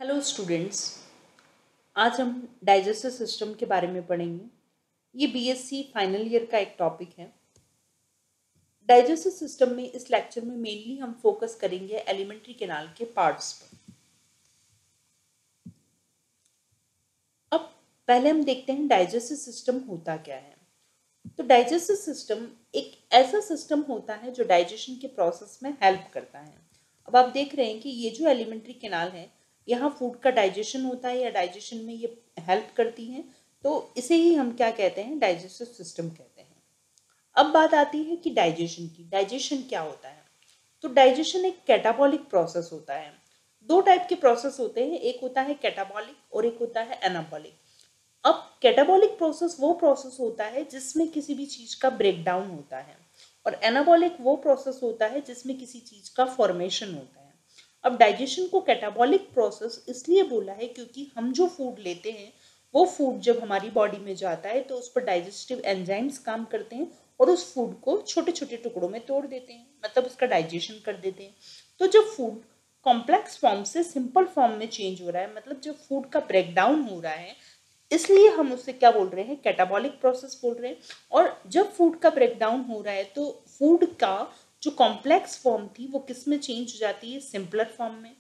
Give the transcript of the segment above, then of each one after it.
Hello students, आज हम digestive system के बारे में पढ़ेंगे। ये बीएससी फाइनल ईयर का एक टॉपिक है। डाइजेस्टिव सिस्टम में इस लेक्चर में मेनली हम फोकस करेंगे एलिमेंट्री कैनाल के पार्ट्स पर। अब पहले हम देखते हैं डाइजेस्टिव सिस्टम होता क्या है। तो डाइजेस्टिव सिस्टम एक ऐसा सिस्टम होता है जो डाइजेशन के प्रोसेस में हेल्प करता है। अब आप देख रहे हैं कि ये जो एलिमेंट्री कैनाल है, यहाँ फूड का डाइजेशन होता है या डाइजेशन में ये हेल्प करती है, तो इसे ही हम क्या कहते हैं, डाइजेस्टिव सिस्टम कहते हैं। अब बात आती है कि डाइजेशन की। डाइजेशन क्या होता है? तो डाइजेशन एक कैटाबॉलिक प्रोसेस होता है। दो टाइप के प्रोसेस होते हैं, एक होता है कैटाबॉलिक और एक होता है एनाबॉलिक। अब कैटाबॉलिक प्रोसेस वो प्रोसेस होता है जिसमें किसी भी चीज का ब्रेकडाउन होता है, और एनाबॉलिक वो प्रोसेस होता है जिसमें किसी चीज का फॉर्मेशन होता है। अब डाइजेशन को कैटाबॉलिक प्रोसेस इसलिए बोला है क्योंकि हम जो फूड लेते हैं वो फूड जब हमारी बॉडी में जाता है तो उस पर डाइजेस्टिव एंजाइम्स काम करते हैं और उस फूड को छोटे छोटे टुकड़ों में तोड़ देते हैं, मतलब उसका डाइजेशन कर देते हैं। तो जब फूड कॉम्प्लेक्स फॉर्म से सिंपल फॉर्म में चेंज हो रहा है, मतलब जब फूड का ब्रेकडाउन हो रहा है, इसलिए हम उससे क्या बोल रहे हैं, कैटाबॉलिक प्रोसेस बोल रहे हैं। और जब फूड का ब्रेकडाउन हो रहा है तो फूड का जो कॉम्प्लेक्स फॉर्म थी वो किस में चेंज हो जाती है, सिंपलर फॉर्म में।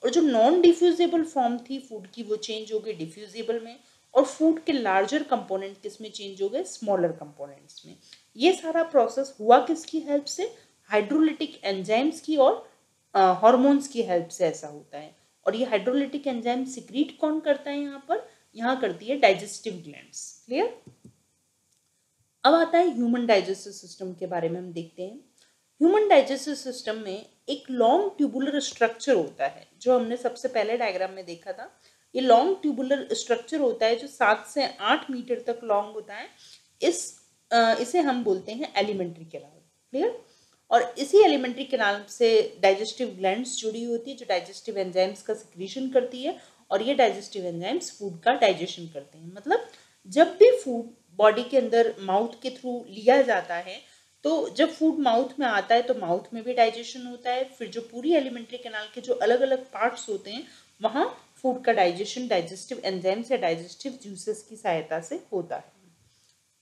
और जो नॉन डिफ्यूजिबल फॉर्म थी फूड की वो चेंज हो गई डिफ्यूजिबल में। और फूड के लार्जर कंपोनेंट किस में चेंज हो गए, स्मॉलर कंपोनेंट्स में। ये सारा प्रोसेस हुआ किसकी हेल्प से, हाइड्रोलिटिक एंजाइम्स की और हार्मोन्स की हेल्प से ऐसा होता है। और ये हाइड्रोलिटिक एंजाइम सिक्रीट कौन करता है, यहाँ करती है डाइजेस्टिव ग्लैंड्स। क्लियर? अब आता है ह्यूमन डाइजेस्टिव सिस्टम के बारे में हम देखते हैं। ह्यूमन डाइजेस्टिव सिस्टम में एक लॉन्ग ट्यूबुलर स्ट्रक्चर होता है, जो हमने सबसे पहले डायग्राम में देखा था। ये लॉन्ग ट्यूबुलर स्ट्रक्चर होता है जो 7 से 8 मीटर तक लॉन्ग होता है। इसे हम बोलते हैं एलिमेंट्री कैनाल। क्लियर? और इसी एलिमेंट्री कैनाल से डाइजेस्टिव ग्लैंड्स जुड़ी होती है जो डाइजेस्टिव एंजाइम्स का सिक्रीशन करती है, और ये डाइजेस्टिव एंजाइम्स फूड का डाइजेशन करते हैं। मतलब जब भी फूड बॉडी के अंदर माउथ के थ्रू लिया जाता है, तो जब फूड माउथ में आता है तो माउथ में भी डाइजेशन होता है। फिर जो पूरी एलिमेंट्री कैनाल के जो अलग अलग पार्ट्स होते हैं वहाँ फूड का डाइजेशन डाइजेस्टिव एंजाइम्स या डाइजेस्टिव जूसेस की सहायता से होता है।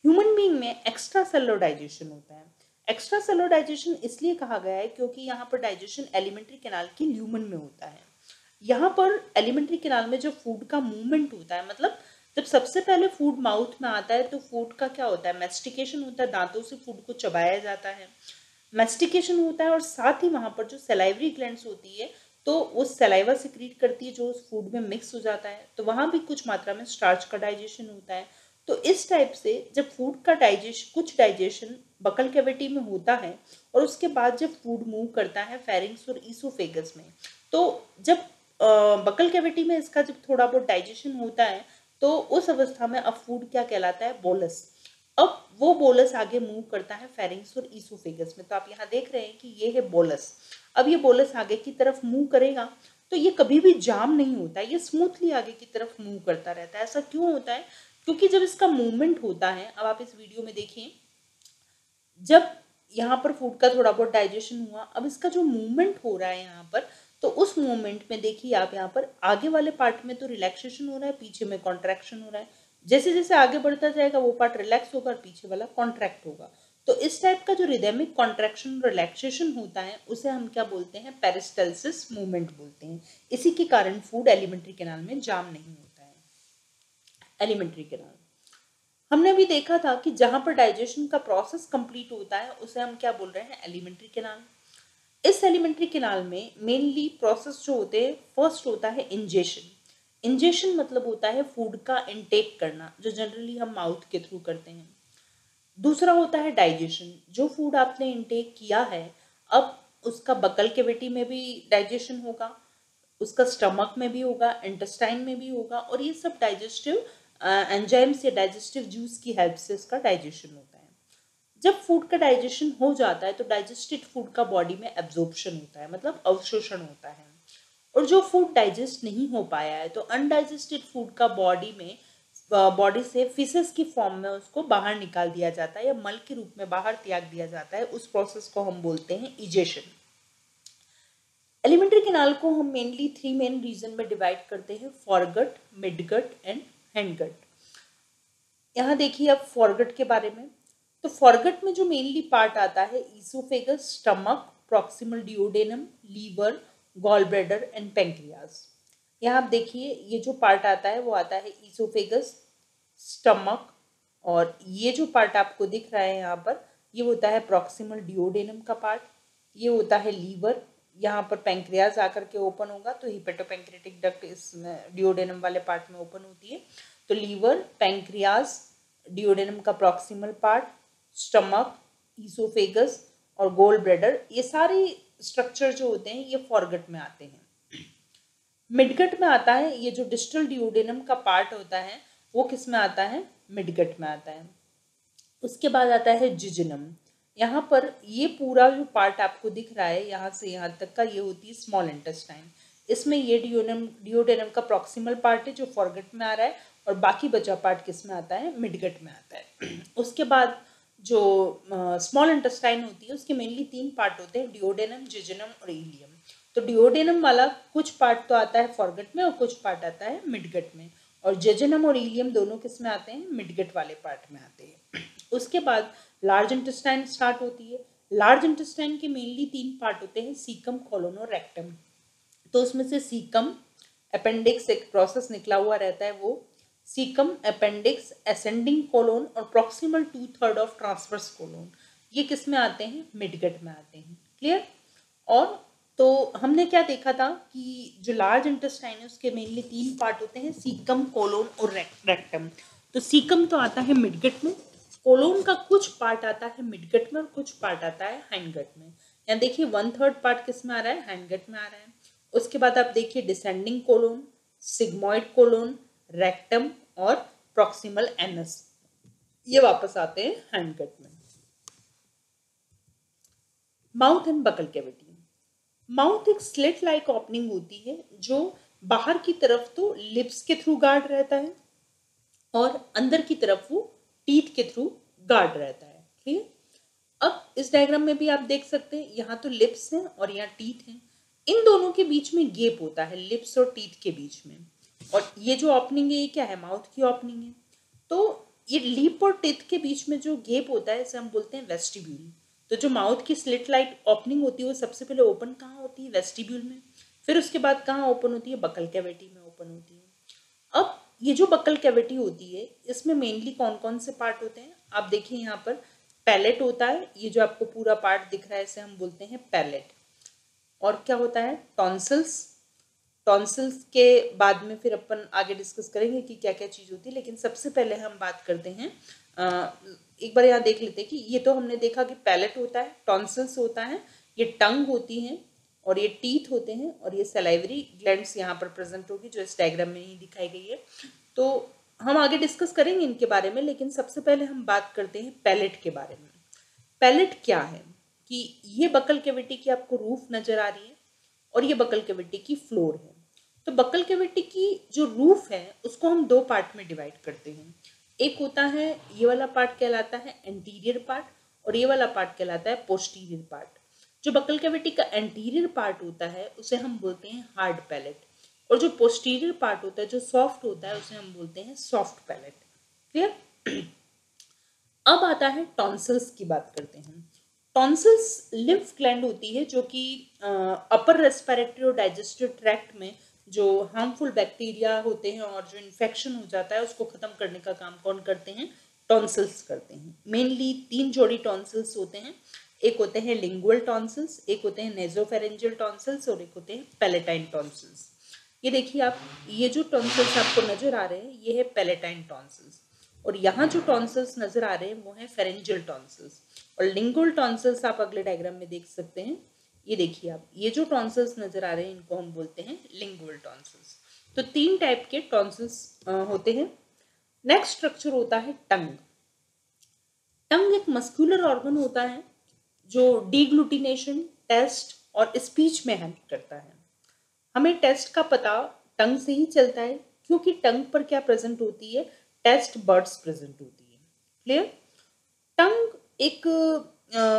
ह्यूमन बीइंग में एक्स्ट्रा सेलुलर डाइजेशन होता है। एक्स्ट्रा सेलुलर डाइजेशन इसलिए कहा गया है क्योंकि यहाँ पर डाइजेशन एलिमेंट्री कैनाल की ल्यूमन में होता है। यहाँ पर एलिमेंट्री कैनाल में जो फूड का मूवमेंट होता है, मतलब जब सबसे पहले फूड माउथ में आता है तो फूड का क्या होता है, मेस्टिकेशन होता है, दांतों से फूड को चबाया जाता है, मेस्टिकेशन होता है। और साथ ही वहाँ पर जो सलाइवरी ग्लैंड्स होती है तो वो सलाइवा सिक्रीट करती है जो उस फूड में मिक्स हो जाता है, तो वहाँ भी कुछ मात्रा में स्टार्च का डाइजेशन होता है। तो इस टाइप से जब फूड का कुछ डाइजेशन बकल कैविटी में होता है और उसके बाद जब फूड मूव करता है फेरिंग्स और ईसोफेगस में, तो जब बकल कैविटी में इसका जब थोड़ा बहुत डाइजेशन होता है तो उस अवस्था में अब फूड क्या कहलाता है, बोलस। अब वो बोलस आगे मूव करता है फेरिंग्स और ईसोफेगस में। तो आप यहाँ देख रहे हैं कि ये है बोलस। अब ये बोलस आगे की तरफ मूव करेगा तो ये कभी भी जाम नहीं होता है, ये स्मूथली आगे की तरफ मूव करता रहता है। ऐसा क्यों होता है? क्योंकि जब इसका मूवमेंट होता है, अब आप इस वीडियो में देखिए, जब यहाँ पर फूड का थोड़ा बहुत डाइजेशन हुआ, अब इसका जो मूवमेंट हो रहा है यहाँ पर, तो उस मूवमेंट में देखिए आप यहाँ पर आगे वाले पार्ट में तो रिलैक्सेशन हो रहा है, पीछे में कॉन्ट्रैक्शन हो रहा है। जैसे जैसे आगे बढ़ता जाएगा वो पार्ट रिलैक्स होगा और पीछे वाला कॉन्ट्रैक्ट होगा। तो इस टाइप का जो रिदमिक कॉन्ट्रैक्शन रिलैक्सेशन होता है उसे हम क्या बोलते हैं, पेरिस्टल्सिस मूवमेंट बोलते हैं। इसी के कारण फूड एलिमेंट्री कैनाल में जाम नहीं होता है। एलिमेंट्री कैनाल हमने अभी देखा था कि जहां पर डाइजेशन का प्रोसेस कंप्लीट होता है उसे हम क्या बोल रहे हैं, एलिमेंट्री कैनाल। इस एलिमेंट्री कैनाल में मेनली प्रोसेस जो होते हैं, फर्स्ट होता है इंजेशन। इंजेशन मतलब होता है फूड का इनटेक करना, जो जनरली हम माउथ के थ्रू करते हैं। दूसरा होता है डाइजेशन, जो फूड आपने इनटेक किया है अब उसका बकल कैविटी में भी डाइजेशन होगा, उसका स्टमक में भी होगा, इंटेस्टाइन में भी होगा, और ये सब डाइजेस्टिव एंजाइम्स या डाइजेस्टिव जूस की हेल्प से इसका डाइजेशन होता है। जब फूड का डाइजेशन हो जाता है तो डाइजेस्टेड फूड का बॉडी में एब्जॉर्प्शन होता है, मतलब अवशोषण होता है। और जो फूड डाइजेस्ट नहीं हो पाया है तो अनडाइजेस्टेड फूड का बॉडी से फिसेस की फॉर्म में उसको बाहर निकाल दिया जाता है या मल के रूप में बाहर त्याग दिया जाता है। उस प्रोसेस को हम बोलते हैं इजेशन। एलिमेंट्री कैनाल को हम मेनली 3 मेन रीजन में डिवाइड करते हैं, फॉरगट, मिडगट एंड हैंडगट। यहाँ देखिए अब फॉरगट के बारे में। तो फॉरगट में जो मेनली पार्ट आता है, oesophagus, stomach, proximal duodenum, liver, gall bladder and pancreas. यहाँ आप देखिए ये जो पार्ट आता है वो आता है ईसोफेगस, स्टमक, और ये जो पार्ट आपको दिख रहा है यहाँ पर ये होता है प्रॉक्सिमल डिओडेनम का पार्ट, ये होता है लीवर, यहाँ पर पेंक्रियाज आकर के ओपन होगा तो हिपेटोपेंक्रेटिक डक्ट इस डिओडेनम वाले पार्ट में ओपन होती है। तो लीवर, पेंक्रियाज, डिओडेनम का प्रॉक्सिमल पार्ट, स्टमक, ईसोफेगस और गोल ब्लैडर, ये सारे स्ट्रक्चर जो होते हैं ये फॉरगट में आते हैं। मिडगट में आता है ये जो डिस्टल डिओडेनम का पार्ट होता है वो किस में आता है, मिडगट में आता है। उसके बाद आता है जिजनम। यहाँ पर ये पूरा जो पार्ट आपको दिख रहा है यहाँ से यहाँ तक का ये होती है स्मॉल इंटेस्टाइन। इसमें ये डिओडेनम का प्रॉक्सिमल पार्ट है जो फॉरगट में आ रहा है और बाकी बचा पार्ट किस में आता है, मिडगट में आता है। उसके बाद जो स्मॉल इंटेस्टाइन होती है उसके मेनली 3 पार्ट होते हैं, डिओडेनम, जिजनम और इलियम। तो डिओडेनम वाला कुछ पार्ट तो आता है फॉरगट में और कुछ पार्ट आता है मिडगट में, और जेजनम और इलियम दोनों किस में आते हैं, मिडगट वाले पार्ट में आते हैं। उसके बाद लार्ज इंटेस्टाइन स्टार्ट होती है। लार्ज इंटेस्टाइन के मेनली 3 पार्ट होते हैं, सीकम, कोलोन और रेक्टम। तो उसमें से सीकम, अपेंडिक्स एक प्रोसेस निकला हुआ रहता है वो, सीकम, अपेंडिक्स, असेंडिंग कोलोन और प्रॉक्सिमल 2/3 ऑफ ट्रांसवर्स कोलोन, ये किस में आते हैं, मिडगट में आते हैं। क्लियर। और तो हमने क्या देखा था कि जो लार्ज इंटेस्टाइन है उसके मेनली 3 पार्ट होते हैं, सीकम, कोलोन और रेक्टम। तो सीकम तो आता है मिडगट में, कोलोन का कुछ पार्ट आता है मिडगट में और कुछ पार्ट आता है हैंडगट में। यहाँ देखिए 1/3 पार्ट किस में आ रहा है, हैंडगट में आ रहा है। उसके बाद आप देखिए descending colon, sigmoid colon, rectum और प्रॉक्सिमल एनस, ये वापस आते हैं हैंडगट में। Mouth and buccal cavity. Mouth एक स्लिट लाइक ओपनिंग होती है जो बाहर की तरफ तो लिप्स के थ्रू गार्ड रहता है और अंदर की तरफ वो टीथ के थ्रू गार्ड रहता है। ठीक है। अब इस डायग्राम में भी आप देख सकते हैं यहाँ तो लिप्स हैं और यहाँ टीथ हैं, इन दोनों के बीच में गेप होता है, लिप्स और टीथ के बीच में। और ये जो ओपनिंग है ये क्या है, माउथ की ओपनिंग है। तो ये लिप और टीथ के बीच में जो गेप होता है इसे हम बोलते हैं वेस्टिब्यूल। तो जो माउथ की स्लिट लाइट ओपनिंग होती है वो सबसे पहले ओपन कहाँ होती है, वेस्टिब्यूल में। फिर उसके बाद कहाँ ओपन होती है, बकल कैविटी में ओपन होती है। अब ये जो बकल कैविटी होती है इसमें मेनली कौन कौन से पार्ट होते हैं, आप देखिए यहाँ पर पैलेट होता है, ये जो आपको पूरा पार्ट दिख रहा है इसे हम बोलते हैं पैलेट। और क्या होता है, टॉन्सिल्स। टॉन्सिल्स के बाद में फिर अपन आगे डिस्कस करेंगे कि क्या क्या चीज़ होती है, लेकिन सबसे पहले हम बात करते हैं एक बार यहाँ देख लेते हैं कि ये तो हमने देखा कि पैलेट होता है, टॉन्सिल्स होता है, ये टंग होती है और ये टीथ होते हैं और ये सलाइवरी ग्लैंड्स यहाँ पर प्रेजेंट होगी जो इस डायग्राम में ही दिखाई गई है। तो हम आगे डिस्कस करेंगे इनके बारे में, लेकिन सबसे पहले हम बात करते हैं पैलेट के बारे में। पैलेट क्या है कि ये बकल कैविटी की आपको रूफ नजर आ रही है और ये बकल कैविटी की फ्लोर है। तो बकल कैविटी की जो रूफ है उसको हम 2 पार्ट में डिवाइड करते हैं। एक होता है ये वाला पार्ट कहलाता है एंटीरियर पार्ट और ये वाला पार्ट कहलाता है पोस्टीरियर पार्ट। जो बकल कैविटी का एंटीरियर पार्ट होता है उसे हम बोलते हैं हार्ड पैलेट और जो पोस्टीरियर पार्ट होता है जो सॉफ्ट होता है उसे हम बोलते हैं सॉफ्ट पैलेट। क्लियर। अब आता है टॉन्सिल्स की बात करते हैं। टॉन्सिल्स लिम्फ ग्लैंड होती है जो कि अपर रेस्पिरेटरी और डाइजेस्टिव ट्रैक्ट में जो हार्मफुल बैक्टीरिया होते हैं और जो इन्फेक्शन हो जाता है उसको खत्म करने का काम कौन करते हैं, टॉन्सिल्स करते हैं। मेनली 3 जोड़ी टॉन्सिल्स होते हैं, एक होते हैं लिंगुअल टॉन्सिल्स, एक होते हैं नेजोफेरेंजियल टॉन्सिल्स और एक होते हैं पैलेटाइन टॉन्सिल्स। ये देखिए आप, ये जो टॉन्सिल्स आपको नजर आ रहे हैं ये है पैलेटाइन टॉन्सिल्स और यहाँ जो टॉन्सिल्स नजर आ रहे हैं वो है फेरेंजियल टॉन्सिल्स। और लिंगुअल टॉन्सिल्स आप अगले डायग्राम में देख सकते हैं, ये देखिए आप, ये जो टॉन्सिल्स नजर आ रहे हैं इनको हम बोलते हैं लिंगुअल टॉन्सिल्स। तो 3 टाइप के टॉन्सिल्स होते हैं। नेक्स्ट स्ट्रक्चर होता है टंग। टंग एक मस्कुलर ऑर्गन होता है जो डीग्लूटिनेशन, टेस्ट और स्पीच में हेल्प करता है। हमें टेस्ट का पता टंग से ही चलता है क्योंकि टंग पर क्या प्रेजेंट होती है, टेस्ट बर्ड्स प्रेजेंट होती है। क्लियर। टंग एक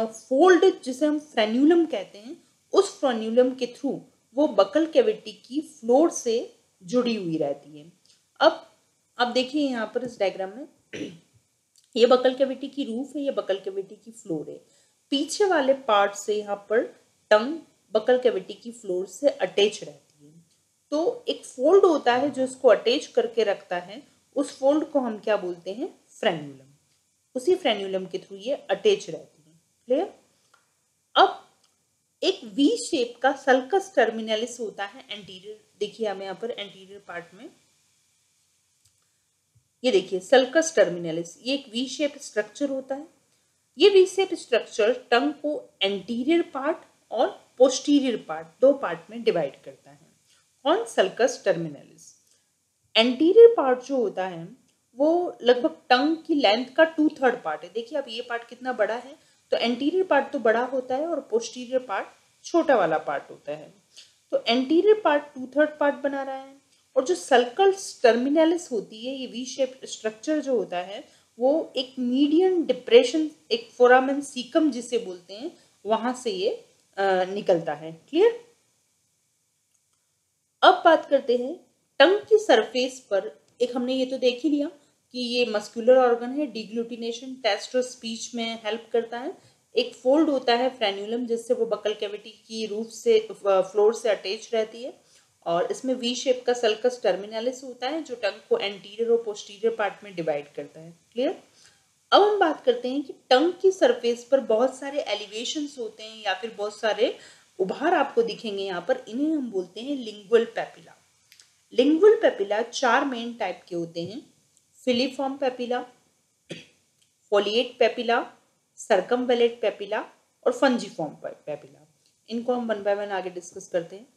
फोल्ड जिसे हम फ्रेन्यूलम कहते हैं, उस फ्रेन्यूलम के थ्रू वो बकल कैविटी की फ्लोर से जुड़ी हुई रहती है। अब देखिए यहाँ पर इस डायग्राम में ये बकल कैविटी की रूफ है, ये बकल कैविटी की फ्लोर है। पीछे वाले पार्ट से यहाँ पर टंग बकल कैविटी की फ्लोर से अटैच रहती है। तो एक फोल्ड होता है जो इसको अटैच करके रखता है, उस फोल्ड को हम क्या बोलते हैं? फ्रेन्यूलम। उसी फ्रेन्यूलम के थ्रू ये अटैच रहती है। क्लियर? अब एक वी शेप का सल्कस टर्मिनलिस होता है एंटीरियर। देखिए हमें यहाँ पर एंटीरियर पार्ट में ये देखिए सल्कस टर्मिनलिस, ये एक वी शेप स्ट्रक्चर होता है। ये वी शेप स्ट्रक्चर टंग को एंटीरियर पार्ट और पोस्टीरियर पार्ट, दो पार्ट में डिवाइड करता है। कौन? Sulcus terminalis. एंटीरियर पार्ट जो होता है वो लगभग टंग की लेंथ का 2/3 पार्ट है। देखिए अब ये पार्ट कितना बड़ा है, तो एंटीरियर पार्ट तो बड़ा होता है और पोस्टीरियर पार्ट छोटा वाला पार्ट होता है। तो एंटीरियर पार्ट 2/3 पार्ट बना रहा है, और जो सल्कस टर्मिनलिस होती है, ये वी शेप स्ट्रक्चर जो होता है, वो एक मीडियन डिप्रेशन, एक फोरामेन सीकम जिसे बोलते हैं, वहां से ये निकलता है। क्लियर? अब बात करते हैं टंग की सरफेस पर। एक हमने ये तो देख ही लिया कि ये मस्कुलर ऑर्गन है, डिग्लूटिनेशन, टेस्ट और स्पीच में हेल्प करता है। एक फोल्ड होता है फ्रेन्यूलम, जिससे वो बकल कैविटी की रूफ से फ्लोर से अटैच रहती है, और इसमें वी शेप का सल्कस टर्मिनलिस होता है जो टंग को एंटीरियर और पोस्टीरियर पार्ट में डिवाइड करता है। क्लियर? अब हम बात करते हैं कि टंग की सरफेस पर बहुत सारे एलिवेशंस होते हैं या फिर बहुत सारे उभार आपको दिखेंगे यहाँ पर, इन्हें हम बोलते हैं lingual papilla. Lingual papilla 4 main type के होते हैं: filiform papilla, foliate papilla, circumvallate papilla और फंजीफॉर्म पेपिला। इनको हम वन बाय वन आगे डिस्कस करते हैं।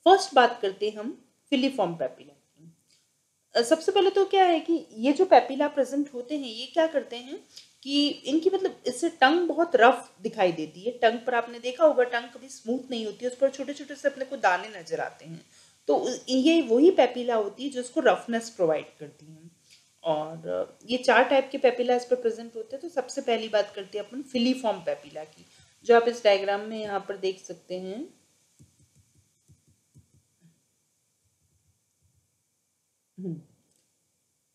फर्स्ट बात करते हैं हम फिलीफॉर्म पेपिला की। सबसे पहले तो क्या है कि ये जो पेपिला प्रेजेंट होते हैं, ये क्या करते हैं कि इनकी मतलब इससे टंग बहुत रफ दिखाई देती है। टंग पर आपने देखा होगा, टंग कभी स्मूथ नहीं होती है, उस पर छोटे छोटे से अपने को दाने नजर आते हैं। तो ये वही पेपिला होती है जो उसको रफनेस प्रोवाइड करती है। और ये 4 टाइप के पेपिला इस पर प्रेजेंट होते हैं। तो सबसे पहली बात करते हैं अपन फिलीफॉर्म पेपिला की, जो आप इस डायग्राम में यहाँ पर देख सकते हैं।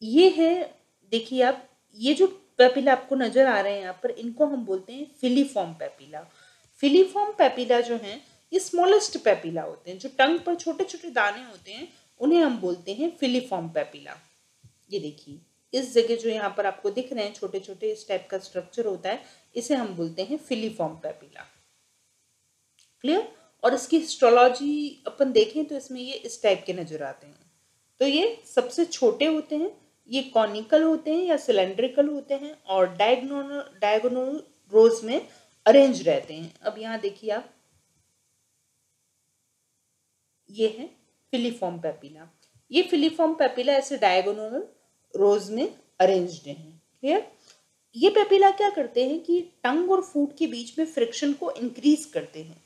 ये है, देखिए आप, ये जो पेपिला आपको नजर आ रहे हैं यहाँ पर, इनको हम बोलते हैं फिलीफॉर्म पेपिला। फिलीफॉर्म पेपिला जो हैं, ये स्मॉलेस्ट पेपिला होते हैं। जो टंग पर छोटे छोटे दाने होते हैं, उन्हें हम बोलते हैं फिलीफॉर्म पेपिला। ये देखिए इस जगह जो यहाँ पर आपको दिख रहे हैं छोटे छोटे, इस टाइप का स्ट्रक्चर होता है, इसे हम बोलते हैं फिलीफॉर्म पेपिला। क्लियर? और इसकी हिस्टोलॉजी अपन देखें तो इसमें ये इस टाइप के नजर आते हैं। तो ये सबसे छोटे होते हैं, ये कॉनिकल होते हैं या सिलेंड्रिकल होते हैं, और डायगोनल रोज में अरेंज रहते हैं। अब यहाँ देखिए आप, ये है फिलीफॉर्म पेपिला। ये फिलीफॉर्म पेपिला ऐसे डायगोनल रोज में अरेंज्ड हैं। क्लियर? ये पेपिला क्या करते हैं कि टंग और फूड के बीच में फ्रिक्शन को इंक्रीज करते हैं,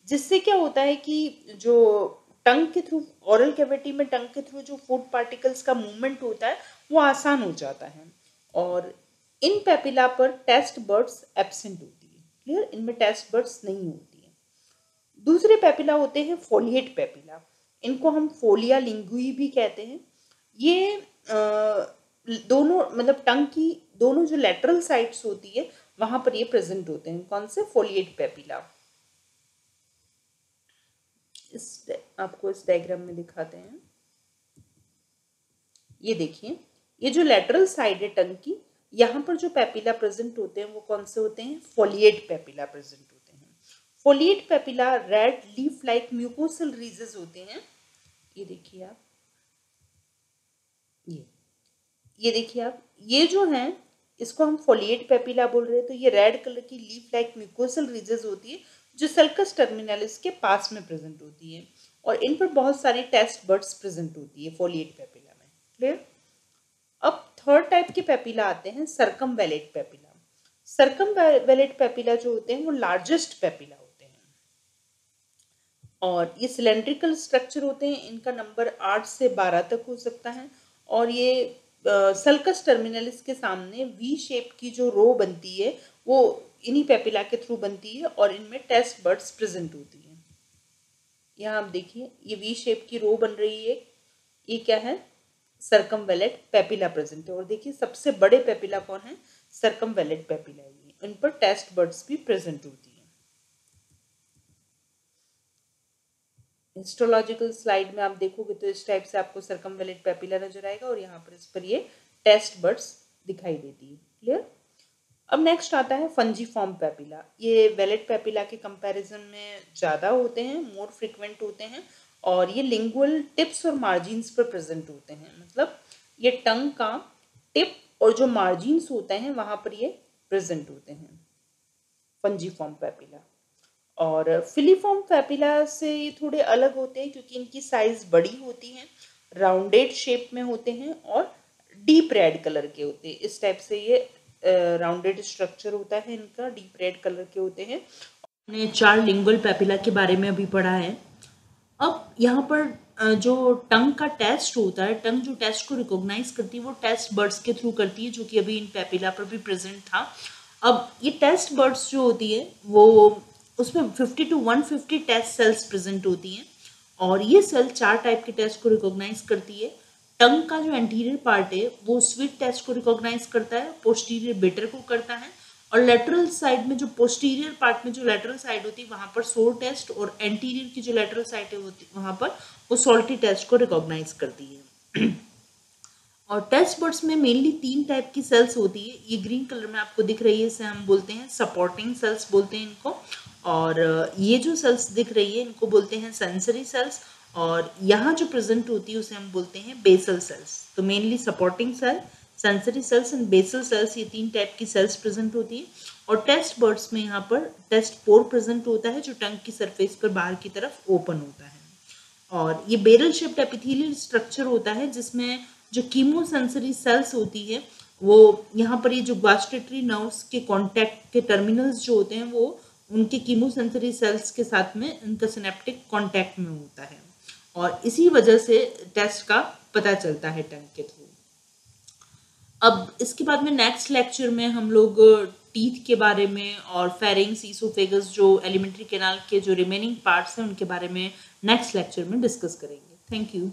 जिससे क्या होता है कि जो टंग के थ्रू, ओरल कैविटी में टंग के थ्रू जो फूड पार्टिकल्स का मूवमेंट होता है वो आसान हो जाता है। और इन पेपिला पर टेस्ट बर्ड्स एब्सेंट होती है। क्लियर? इनमें टेस्ट बर्ड्स नहीं होती है। दूसरे पेपिला होते हैं फोलिएट पेपिला। इनको हम फोलिया लिंगुई भी कहते हैं। ये दोनों मतलब टंग की दोनों जो लेटरल साइड्स होती है वहां पर ये प्रेजेंट होते हैं। कौन से? Folate papilla. आपको इस डायग्राम में दिखाते हैं। ये देखिए, ये जो लेटरल साइड है टंग की, यहाँ पर जो पेपिला प्रेजेंट होते हैं वो कौन से होते हैं? फोलिएट पेपिला प्रेजेंट होते हैं। Folate papilla red leaf like mucosal ridges होते हैं। ये देखिए आप, ये देखिए आप, ये जो हैं इसको हम फोलिएट पेपिला बोल रहे हैं। तो ये रेड कलर की लीफ लाइक म्यूकोसल रीजेस होती है जो सल्कस टर्मिनलिस के पास में प्रेजेंट होती है, और इन पर बहुत सारी टेस्ट बर्ड्स प्रेजेंट होती है फोलिएट पेपिला में। क्लियर? अब थर्ड टाइप के पेपिला आते हैं सर्कमवेलेट पेपिला। सर्कमवेलेट पेपिला जो होते हैं वो लार्जेस्ट पेपिला होते हैं, और ये सिलेंड्रिकल स्ट्रक्चर होते हैं। इनका नंबर 8 से 12 तक हो सकता है, और ये सल्कस टर्मिनलिस के सामने वी शेप की जो रो बनती है वो इन्हीं पेपिला के थ्रू बनती है, और इनमें टेस्ट बर्ड्स प्रेजेंट होती हैं। यहाँ आप देखिए ये वी शेप की रो बन रही है, ये क्या है, सर्कमवेलेट पेपिला प्रेजेंट है। और देखिए सबसे बड़े पेपिला कौन है, सर्कमवेलेट पेपिला है, इन पर टेस्ट बर्ड्स भी प्रेजेंट होती है। हिस्टोलॉजिकल स्लाइड में आप देखोगे तो इस टाइप से आपको सर्कमवेलेट पेपिला नजर आएगा और यहाँ पर इस पर ये टेस्ट बर्ड्स दिखाई देती है। क्लियर। अब नेक्स्ट आता है फंजीफॉर्म पेपिला। ये वेलेट पेपिला के कंपैरिजन में ज़्यादा होते हैं, मोर फ्रिक्वेंट होते हैं और ये लिंगुअल टिप्स और मार्जिन्स पर प्रेजेंट होते हैं। मतलब ये टंग का टिप और जो मार्जिन्स होते हैं वहाँ पर ये प्रेजेंट होते हैं, फंजीफॉर्म पेपिला। और फिलीफॉर्म पेपिला से ये थोड़े अलग होते हैं क्योंकि इनकी साइज बड़ी होती है, राउंडेड शेप में होते हैं और डीप रेड कलर के होते हैं। इस टाइप से ये राउंडेड स्ट्रक्चर होता है इनका, डीप रेड कलर के होते हैं। हमने 4 लिंगुअल पेपिला के बारे में अभी पढ़ा है। अब यहाँ पर जो टंग का टेस्ट होता है, टंग जो टेस्ट को रिकॉग्नाइज करती है वो टेस्ट बर्ड्स के थ्रू करती है, जो कि अभी इन पेपिला पर भी प्रेजेंट था। अब ये टेस्ट बर्ड्स जो होती है वो उसमें 50 to 150 टेस्ट सेल्स प्रेजेंट होती हैं और ये सेल 4 टाइप के टेस्ट को रिकॉग्नाइज करती है। टंग का जो एंटीरियर पार्ट है वो स्वीट टेस्ट को रिकॉग्नाइज करता है, पोस्टीरियर बिटर को करता है और लेटरल साइड में जो पोस्टीरियर पार्ट में जो लेटरल साइड होती है वहां पर सोर टेस्ट और एंटीरियर की जो लेटरल साइड होती है वहां पर वो सॉल्टी टेस्ट को रिकॉग्नाइज करती है। और टेस्ट बर्ड्स में मेनली 3 टाइप की सेल्स होती है। ये ग्रीन कलर में आपको दिख रही है, इसे हम बोलते हैं सपोर्टिंग सेल्स बोलते हैं इनको। और ये जो सेल्स दिख रही है इनको बोलते हैं सेंसरी सेल्स और यहाँ जो प्रेजेंट होती है उसे हम बोलते हैं बेसल सेल्स। तो mainly supporting cell, sensory cells and basal cells, ये 3 टाइप की सेल्स प्रेजेंट होती है। और टेस्ट बर्ड्स में यहाँ पर टेस्ट पोर प्रेजेंट होता है जो टंग की सरफेस पर बाहर की तरफ ओपन होता है। और ये बेरल शेप्ड एपिथेलियल स्ट्रक्चर होता है जिसमें जो कीमोसेंसरी सेल्स होती है वो यहाँ पर ये जो गैस्ट्रेटरी नर्व्स के कॉन्टैक्ट के टर्मिनल्स जो होते हैं वो उनके कीमोसेंसरी सेल्स के साथ में इनका सिनेप्टिक कॉन्टैक्ट में होता है और इसी वजह से टेस्ट का पता चलता है टंग के थ्रू। अब इसके बाद में नेक्स्ट लेक्चर में हम लोग टीथ के बारे में और फेरिंग्स, ईसोफेगस, जो एलिमेंट्री कैनाल के जो रिमेनिंग पार्ट्स हैं उनके बारे में नेक्स्ट लेक्चर में डिस्कस करेंगे। Thank you.